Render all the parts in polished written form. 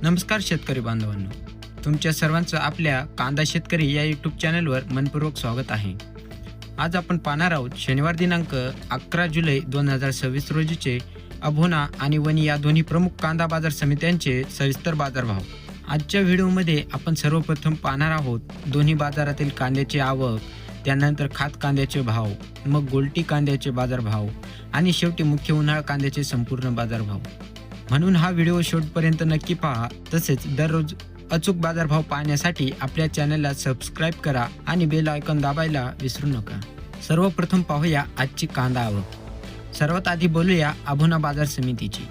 नमस्कार शेतकरी बांधवांनो, तुमच्या सर्वांचं आपल्या कांदा शेतकरी या यूट्यूब चॅनलवर मनपूर्वक स्वागत आहे। आज आपण पाहणार आहोत शनिवार दिनांक 11 जुलै 2026 रोजीचे अभोना आणि वनी या दोन्ही प्रमुख कांदा बाजार समित्यांचे सविस्तर बाजारभाव। आजच्या व्हिडिओमध्ये आपण सर्वप्रथम पाहणार आहोत दोन्ही बाजारातील कांद्याची आवक, त्यानंतर खात कांद्याचे भाव, मग गोलटी कांद्याचे बाजारभाव आणि शेवटी मुख्य उन्हाळा कांद्याचे संपूर्ण बाजारभाव। म्हणून हा व्हिडिओ शेवटपर्यंत नक्की पहा। तसेच दररोज अचूक बाजारभाव पाहण्यासाठी आपल्या चॅनलला सबस्क्राइब करा आणि बेल आयकॉन दाबायला विसरू नका। सर्वप्रथम पाहूया आजची कांदा आवक। सर्वात आधी बोलूया अभोना बाजार समितीची।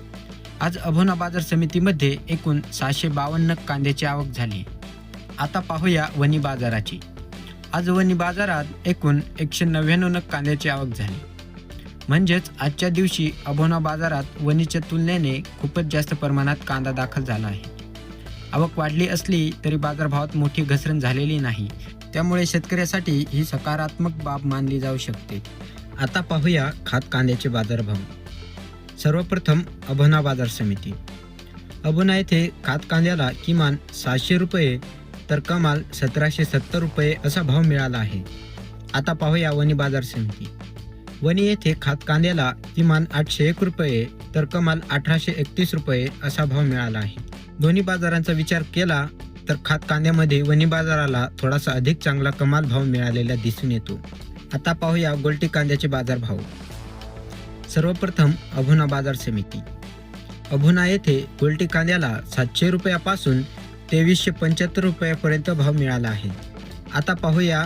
आज अभोना बाजार समितीमध्ये एकूण 652 नग कांद्याची आवक झाली। आता पाहूया वनी बाजाराची। आज वनी बाजारात एकूण 199 नग कांद्याची आवक झाली। म्हणजेच आजच्या दिवशी अभोना बाजारात वनीच्या तुलनेने खूपच जास्त प्रमाणात कांदा दाखल झाला आहे। आवक वाढली असली तरी बाजारभावात मोठी घसरण झालेली नाही, त्यामुळे शेतकऱ्यासाठी ही सकारात्मक बाब मानली जाऊ शकते। आता पाहूया खात कांद्याचे बाजारभाव। सर्वप्रथम अभोना बाजार समिती। अभोना येथे खात कांद्याला किमान 700 रुपये तर कमाल 1770 रुपये असा भाव मिळाला आहे। आता पाहूया वनी बाजार समिती। वनी येथे खात कांद्याला किमान 801 रुपये तर कमाल 1831 रुपये असा भाव मिळाला आहे। दोन्ही बाजारांचा विचार केला तर खात कांद्यामध्ये वनी बाजाराला थोडासा अधिक चांगला कमाल भाव मिळालेला दिसून येतो। आता पाहूया गोलटी कांद्याचे बाजारभाव। सर्वप्रथम अभोना बाजार समिती। अभोना येथे गोलटी कांद्याला 700 रुपयापासून 2375 रुपयापर्यंत भाव मिळाला आहे। आता पाहूया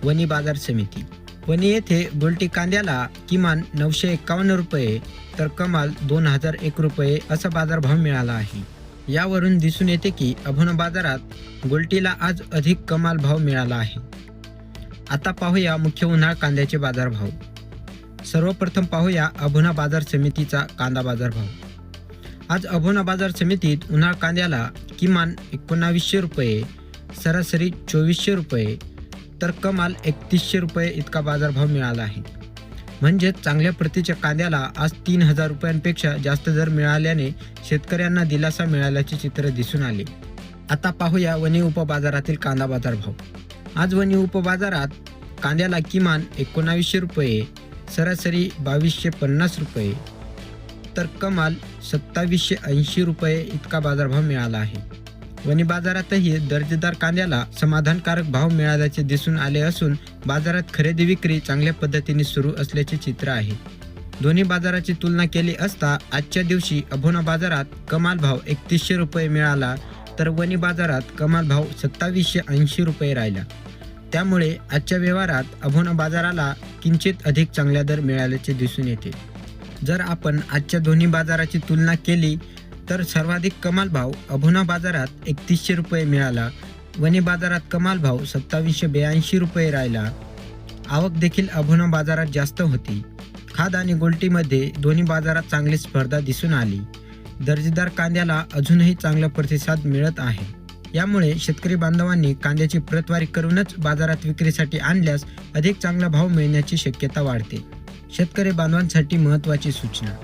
वनी बाजार समिती। वनी येथे गोलटी कांद्याला किमान 951 रुपये तर कमाल 2001 रुपये असा बाजारभाव मिळाला आहे। यावरून दिसून येते की अभोना बाजारात गोलटीला आज अधिक कमाल भाव मिळाला आहे। आता पाहूया मुख्य उन्हाळ कांद्याचे बाजारभाव। सर्वप्रथम पाहूया अभोना बाजार समितीचा कांदा बाजारभाव। आज अभोना बाजार समितीत उन्हाळ कांद्याला किमान 1900 रुपये, सरासरी 2400 रुपये तर कमाल 3100 रुपये इतका बाजारभाव मिळाला आहे। म्हणजे चांगल्या प्रतीच्या कांद्याला आज 3000 रुपयांपेक्षा जास्त दर मिळाल्याने शेतकऱ्यांना दिलासा मिळाल्याचे चित्र दिसून आले। आता पाहूया वनी उपबाजारातील कांदा बाजारभाव। आज वनी उपबाजारात कांद्याला किमान 1900 रुपये, सरासरी 2250 रुपये तर कमाल 2780 रुपये इतका बाजारभाव मिळाला आहे। वनी बाजारातही दर्जेदार कांद्याला समाधानकारक भाव मिळाल्याचे दिसून आले असून बाजारात खरेदी विक्री चांगल्या पद्धतीने सुरू असल्याचे चित्र आहे। दोन्ही बाजाराची तुलना केली असता आजच्या दिवशी अभोना बाजारात कमाल भाव 3100 रुपये मिळाला तर वनी बाजारात कमाल भाव 2780 रुपये राहिला। त्यामुळे आजच्या व्यवहारात अभोना बाजाराला किंचित अधिक चांगला दर मिळाल्याचे दिसून येते। जर आपण आजच्या दोन्ही बाजाराची तुलना केली तर सर्वाधिक कमाल भाव अभोना बाजारात 3100 रुपये मिळाला, वनी बाजारात कमाल भाव 2782 रुपये राहिला। आवक देखील अभोना बाजारात जास्त होती। खाद आणि गोलटीमध्ये दोन्ही बाजारात चांगली स्पर्धा दिसून आली। दर्जेदार कांद्याला अजूनही चांगला प्रतिसाद मिळत आहे। यामुळे शेतकरी बांधवांनी कांद्याची प्रतवारी करूनच बाजारात विक्रीसाठी आणल्यास अधिक चांगला भाव मिळण्याची शक्यता वाढते। शेतकरी बांधवांसाठी महत्त्वाची सूचना।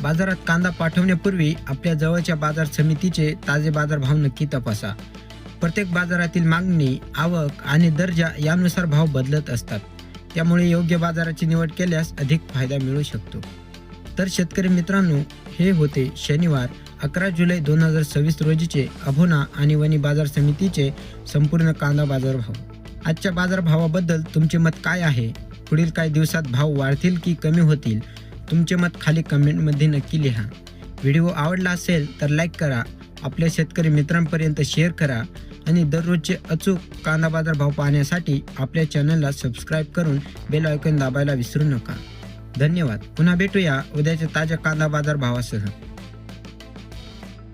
बाजारात कांदा पाठवण्यापूर्वी आपल्या जवळच्या बाजार समितीचे ताजे बाजारभाव नक्की तपासा। प्रत्येक बाजारातील मागणी, आवक आणि दर्जा यानुसार भाव बदलत असतात, त्यामुळे योग्य बाजाराची निवड केल्यास अधिक फायदा मिळू शकतो। तर शेतकरी मित्रांनो, हे होते शनिवार 11 जुलै 2026 रोजीचे अभोना आणि वनी बाजार समितीचे संपूर्ण कांदा बाजारभाव। आजच्या बाजारभावाबद्दल तुमचे मत काय आहे? पुढील काही दिवसात भाव वाढतील की कमी होतील? तुमचे मत खाली कमेंटमध्ये नक्की लिहा। व्हिडिओ आवडला असेल तर लाईक करा, आपल्या शेतकरी मित्रांपर्यंत शेअर करा आणि दररोजचे अचूक कांदा बाजार भाव पाहण्यासाठी आपल्या चॅनलला सबस्क्राइब करून बेल आयकॉन दाबायला विसरू नका। धन्यवाद। पुन्हा भेटूया उद्याच्या ताज्या कांदा बाजार भावासह।